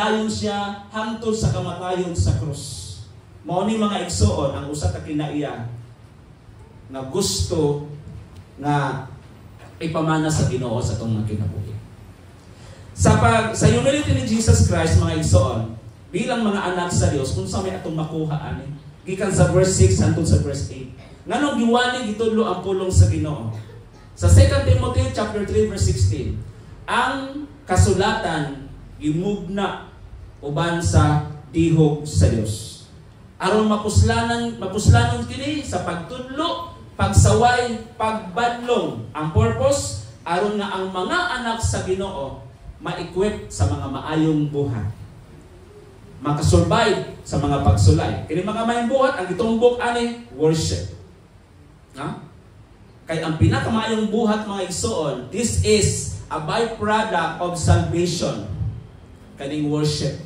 padayon siya hangtod sa kamatayon sa krus. Mao ni mga igsoon ang usa ka kinaiya na gusto nga ipamana sa Ginoo sa atong mga kinabuhi. Sa humility ni Jesus Christ, mga igsoon, bilang mga anak sa Dios, unsa may atong makuha ani? Gikan sa verse 6 hangtod sa verse 8. Nganong giwali gitudlo ang pulong sa Ginoo? Sa 2 Timothy chapter 3 verse 16, ang kasulatan gimugna uban sa tihog sa Dios. Aron mapuslanon kini sa pagtudlo, pagsaway, pagbadlong. Ang purpose aron nga ang mga anak sa Ginoo ma-equip sa mga maayong buhat. Makasurvive sa mga pagsulay. Kini mga maayong buhat ang gitumbok ani worship. Ha? Kay ang pinakamayong buhat, mga igsoon, this is a byproduct of salvation. Kaning worship.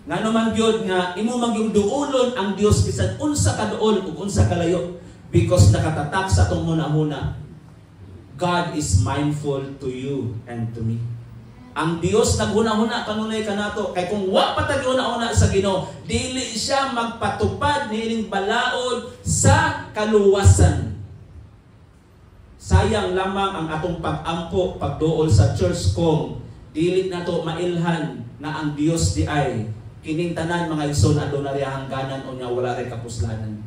Nga naman gyud nga imo magyung duolon ang Dios bisan unsa ka duol ug unsa ka layo, because nakatatak sa atong hunahuna, God is mindful to you and to me. Ang Dios naghuna-huna kanunay kanato, kay kung wa pa tag una sa Ginoo, dili siya magpatupad niining balaod sa kaluwasan. Sayang lamang ang atong pag-ampo, pagduol sa church kung dili nato mailhan na ang Dios di ay kining tanan mga igsoon aduna ri hangganan unya wala ray kapuslanan.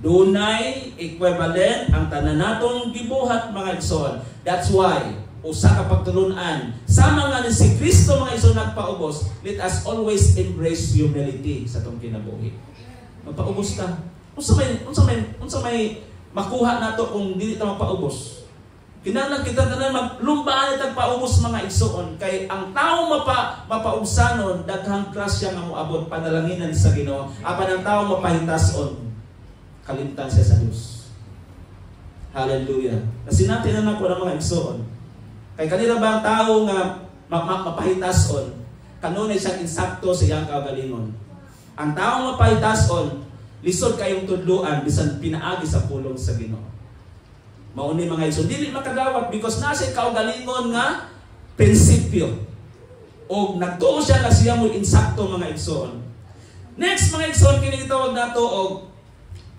Dunay equivalent ang tanan natong gibuhat, mga igsoon. That's why usa ka pagtulunan sa mga ni si Kristo, mga igsoon, nagpaubos. Let us always embrace humility sa tong kinabuhi. Magpaubos ka. Unsa may makuha nato kung dili ta magpaubos? Kinahanglan kita tanan maglumbaan at paubos, mga igsoon, kay ang tao mapaubsanon daghang grasya nga moabot panalanginan sa Ginoo, apan ang tao mapahitason kalimtan siya sa Dios. Hallelujah. Kasi natin na nako ng mga igsoon, kay kanila ba ang tao nga mapahitason kanunay siyang insakto sa iyang kaugalingon. Ang tao mapahitason lisod kayong tudluan bisan pinaagi sa pulong sa Ginoo. Mauni, mga igsoon, dili makadawat because nasa kaugalingon nga prinsipyo o nagtuo siya na siya mo insakto, mga igsoon. Next, mga igsoon, kini gitawag nato og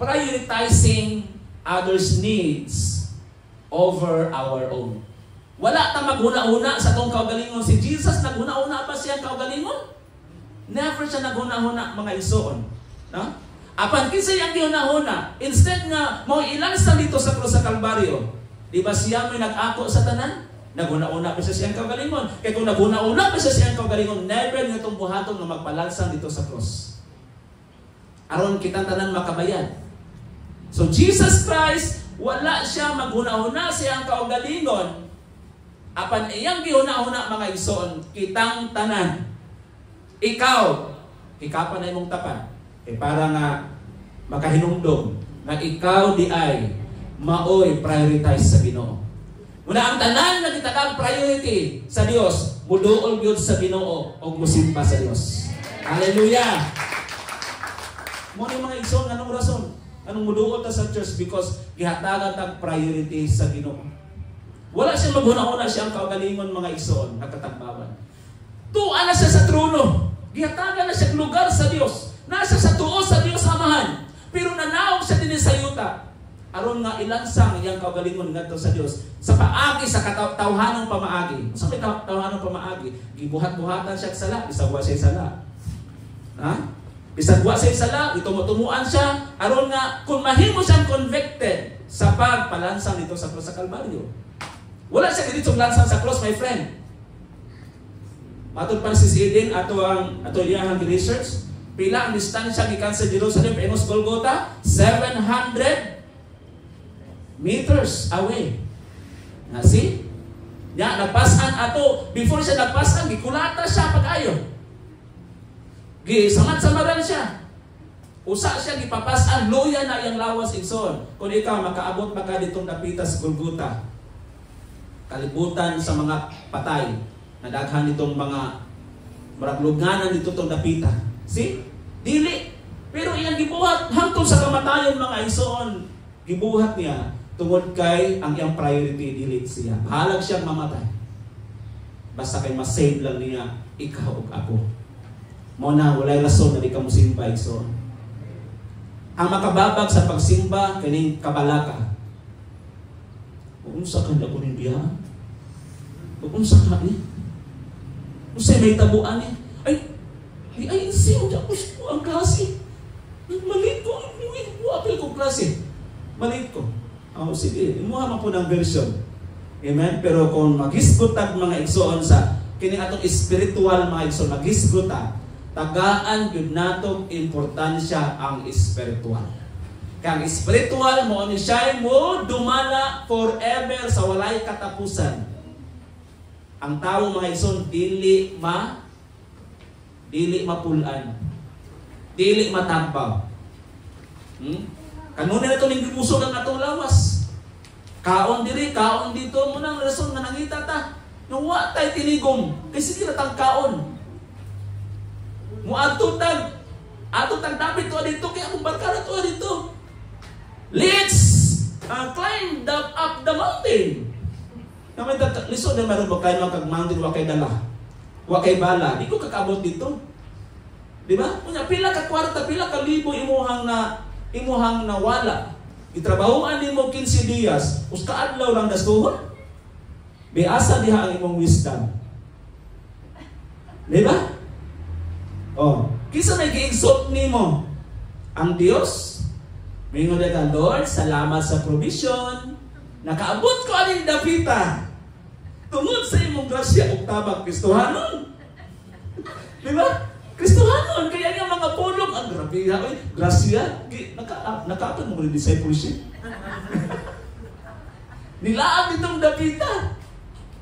prioritizing others' needs over our own. Wala ta maghuna-huna sa tong kaugalingon. Si Jesus naghuna-huna pa siya kaugalingon? Never siya naghuna-huna, mga igsoon. No? Apan kinsa yang gihuna-huna, instead nga mo ilansa dito sa krus sa Kalbaryo, di ba siya may nag-ako sa tanan? Naghuna-una pa siya siyang kaugalingon. Kaya kung naghuna-una pa siya siyang kaugalingon, never nga itong buhaton na magpalansang dito sa krus. Aron kitang tanan makabayan. So Jesus Christ, wala siya maghuna-huna siyang kaugalingon. Apan iyang gihuna-huna, mga igsoon, kitang tanan. Ikaw pa na imong tapan. Para nga makahinumdom na ikaw di ay maoy prioritize sa Ginoo. Muna ang tanan na kita kang priority sa Dios, muduol gyud sa Ginoo o musimba sa Dios. Hallelujah! Mo ni mga igsoon, anong rason? Anong muduol ta sa church? Because gihatagan tag priority sa Ginoo. Wala siyang maghuna-huna siyang kaugalingon, mga igsoon, nagkatagbawan. Tuwa na siya sa trono. Gihatagan na siya lugar sa Dios. Nasa sa tuo sa Dios Amahan. Pero nanaog siya din sa yuta. Aron nga ilansang iyang kaugalingon ngadto sa Dios. Sa paagi, sa tawhanong pamaagi. Sa may tawhanong pamaagi, gibuhat-buhatan siya sala, bisagwa siya sala. Ha? Bisagwa siya sala, itumuan siya. Aron nga, kung mahimo siyang convicted sa pagpalansang dito sa krus sa Kalbaryo. Wala siya dito lansang sa cross, my friend. Matod pa si Eden, ato iyang research. Pila ang distansya gikan sa Jerusalem pangos Golgotha? 700 meters away. See? Ya, napasan ato. Before siya napasan, gikulata siya pag-ayo. Gisamad-samaran siya. Usa siya gipapasan, luya na iyang lawas igsoon. Kung ikaw makaabot pa ka ditong napita sa Golgotha, kalibutan sa mga patay, nadaghan itong mga maragluganan dito itong napita. See? Dili. Pero iyang gibuhat hangtod sa kamatayon, mga igsoon. Gibuhat niya tungod kay ang iyang priority dili siya. Bahalag siyang mamatay. Basta kay masave lang niya ikaw ug ako. Mo na walay rason na di ka musimba igsoon. Ang makababag sa pagsimba kining kabalaka. Unsa ka na kuning biya? Unsa ka ni? Unsa may tabuan ni? Ay siya ko ang klase. Malit ko ang apil ko klase. Malit ko. Sige, imuha man po ng version. Amen? Pero kung maghisgutag mga igsoon sa kining atong espiritual mga igsoon, maghisgutag, tagaan yun natong importansya ang espiritual. Kaya ang espiritual mo ni siya mo dumala forever sa walay katapusan. Ang tao mga igsoon dili mapulan. Dili matampaw. Kanunay na ito ning gipuso ng atong lawas. Kaon diri, kaon dito mo nang rason nga nangita ta. Nung wa tay tinigom, kay sige na tang kaon. Mo ato tag David to dito kay akong barkada to dito. Let's climb up the mountain. Naman lisod na meron ba kayo kag mountain wa kay dala. Wa kay bala, di ko kakabot dito. Di ba? Unya pila ka kwarta, pila ka libo imuhang nawala. Itrabahoan nimo 15 dias, uska adlaw lang dastuhon. Biasa diha ang imong wisdom. Di ba? Kisa may giigsot nimo ang Dios. Mingon ka, Lord, salamat sa provision. Nakaabot ko aning dapita. Tungod sa imong grasya ug tabang Kristohanon. Di ba? Kristohanon, kaya nga mga pulong, ang grabe nga, grasya, nakaapon mo rin discipleship. Nilaab itong dapita.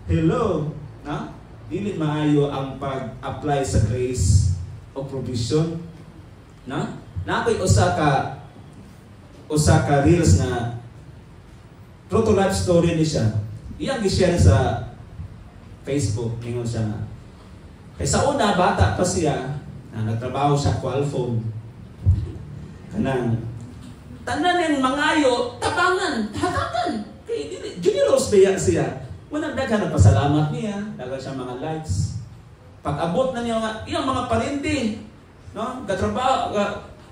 Hello, na? Dili maayo ang pag-apply sa grace o provision. Na? Nakoy usa ka reels na true to life story ni siya. Iyang gi-share sa Facebook, ningon siya na. Kaya sa una, bata pa siya, nagtrabaho sa Qualphone. Kanang tanan yung mangayo, tabangan, hatakan. Kaya generous ba siya? Walang daghan na pasalamat niya, daghan siya mga likes. Pag-abot na niya iyang mga parindi, no? Gatrabaho,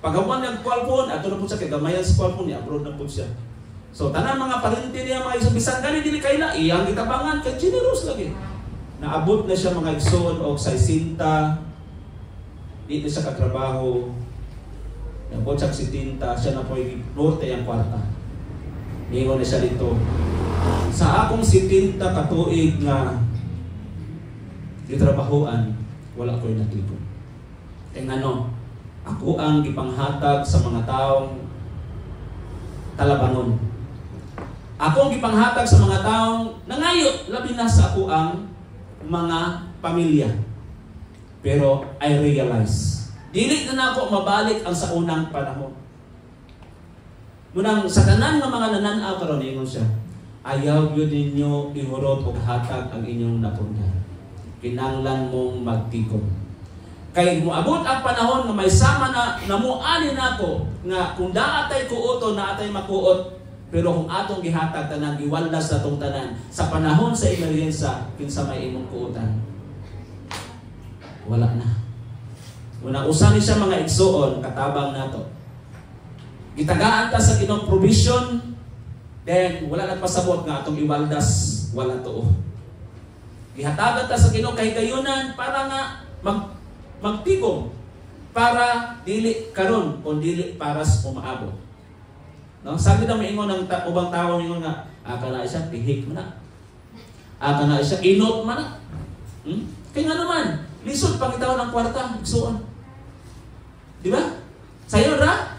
pag-abuan niya Qualphone, ato na po siya, kay gamayan sa Qualphone niya, abroad na po siya. So, tanan mga parindi niya, mga isang bisan gani, dili kaila, iyang itabangan, kaya generous lagi. Naabot na siya mga igsoon o sa isinta, dito siya katrabaho, naabot siya si Tinta, siya na po yung norte ang kwarta. Ingon na siya dito. Sa akong si Tinta katuig nga gitrabahoan, wala ko yung natipon. Kaya ako ang gipanghatag sa mga taong talabangon. Ako ang gipanghatag sa mga taong nangayo, labi na sa ako ang mga pamilya. Pero I realize, dili na ako mabalik ang sa unang panahon. Munang sa tanan ng mga nananaw karon ingon siya, ayaw yun ninyo ihurot o hatag ang inyong napundan. Kinanglan mong magtikom. Kay moabot ang panahon nga may sama na namuani nako nga kung daatay kuoto na atay makuot, pero kung atong gihatag tanan giwaldas sa tong tanan sa panahon sa emergensa kinsa may imong kuotan. Wala na. Una usan siya mga igsoon katabang nato. Gitagaan ta sa Ginoo provision, then wala nagpasabot nga atong iwaldas, wala tuo. Gihatagan ta sa Ginoo kay gayunan para nga magtigom para dili karon kun dili para sa umaabot. No, sabi daw maingon ng ubang tawo ningon nga kana siya tihik man na. Kana siya inot man na. Kaya nga naman lisod pangitaw ng kwarta, igsoon. Di ba? Sayon ra?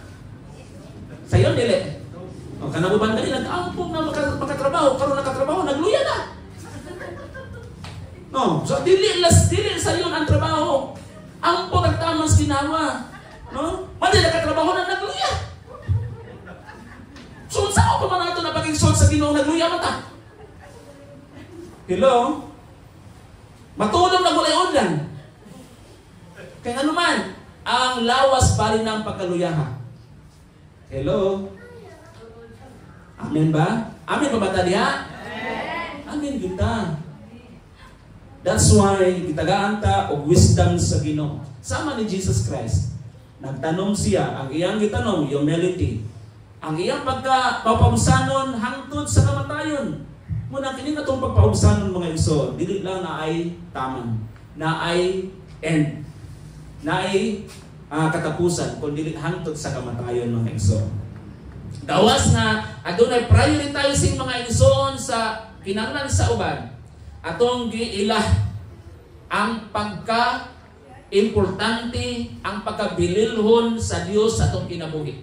Sayon dili. O kanang uban dali nag-ampong na makatrabaho, karon nakatrabaho, nagluya na. No, so dili sayon ang trabaho. Ampo nagtamang ginawa. No? Mali nakatrabaho na nagluya. So sa ako pa man nato na paging sa Ginoo nagluya mata. Hello? Matulong na gulay ulan. Kaya ano man, ang lawas bali ng pagkaluyaha. Hello? Amen ba? Amen ba ba diha? Amen kita. That's why gitagaan ta og wisdom sa Ginoo. Sama ni Jesus Christ. Nagtanong siya, ang iyang gitanong, humility. Ang iyang pagpapaubsanon hangtod sa kamatayon. Muna kini katong pagpaubsanon mga igsoon, dili lang na ay taman, na ay end, na ay katapusan, kundi hangtod sa kamatayon mga igsoon. Dawas nga adunay prioritizing mga igsoon sa kinahanglan sa uban. Atong giilah ang pagka-importante, ang pagkabililhon sa Dios sa atong kinabuhi.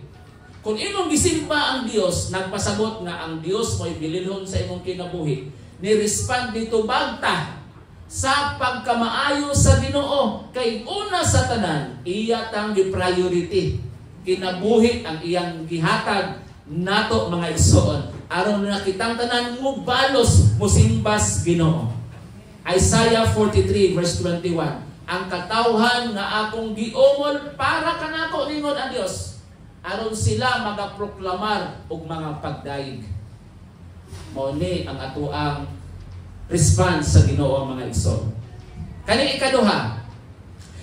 Kung imong gisimba ang Dios, nagpasabot nga ang Dios mo'y bililhon sa imong kinabuhi, ni-respond dito bagta sa pagkamaayo sa Ginoo. Kay una sa tanan, iya tang gi-priority. Kinabuhi ang iyang gihatag nato mga igsoon. Aron na kitang tanan mo balos musimbas Ginoo. Isaiah 43 verse 21. Ang katawhan nga akong giumol para kanako ningon ang Dios. Aron sila magaproklamar og mga pagdaig. Mao ni ang atoang response sa Ginoo mga igsoon. Kani ikaduha.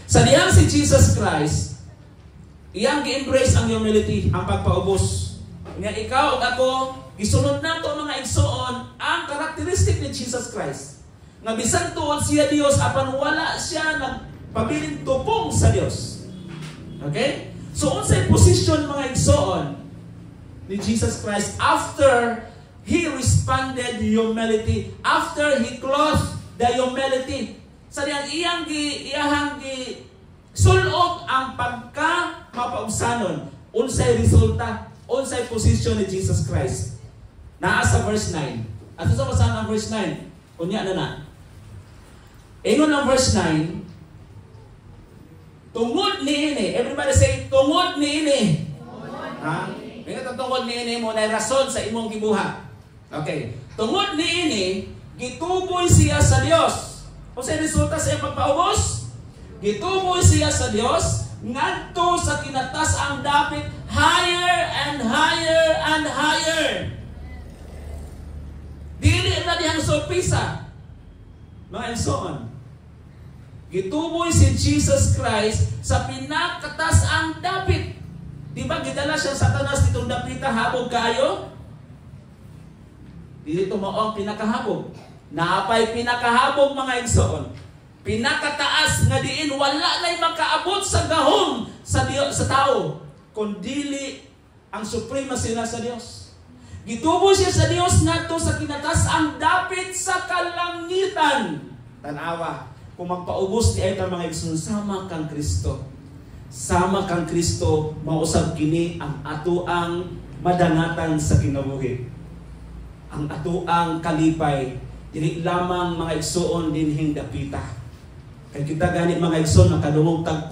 Sa dihang si Jesus Christ, iyang gi-embrace ang humility, ang pagpaubos. Nga ikaw ug ako gisunod nato mga igsoon ang karakteristik ni Jesus Christ. Nga bisan tuod siya Dios apan wala siya nagpabiling tupong sa Dios. Okay? So unsay position mga igsoon ni Jesus Christ after he responded humility, after he clothed the humility. Sa iyang gi sulod ang pagka mapaubsanon. Unsay resulta, unsay position ni Jesus Christ. Naa sa verse 9. At sa basahan ang verse 9. Unya na. Ingon ang verse 9. Tungod niini. Everybody say, tungod niini. Ha? Ngayon tungod niini mo na rason sa imong gibuhat. Okay. Tungod niini, gituboy siya sa Dios. O sa resulta sa iyang pagpaubos, gituboy siya sa Dios, ngadto sa kinatas ang dapit, higher and higher and higher. Dili na diyang sorpresa. Mga igsoon, gituboy si Jesus Christ sa pinakatas ang dapit. Di ba gidala siya sa Satanas ditong dapita habog kayo? Dito mo ang pinakahabog. Naapay pinakahabog mga igsoon. Pinakataas nga diin wala na'y makaabot sa gahom sa tao, kundili ang supremacy na sa Dios. Gitubo siya sa Dios ngadto sa kinatas ang dapit sa kalangitan. Tanawa, kung magpaubos di ay mga igsoon, sama kang Kristo. Sama kang Kristo, mausab kini ang atoang madangatan sa kinabuhi. Ang atoang kalipay, dili lamang mga igsoon dinhing dapita. Kay kita gani mga igsoon makadungog tag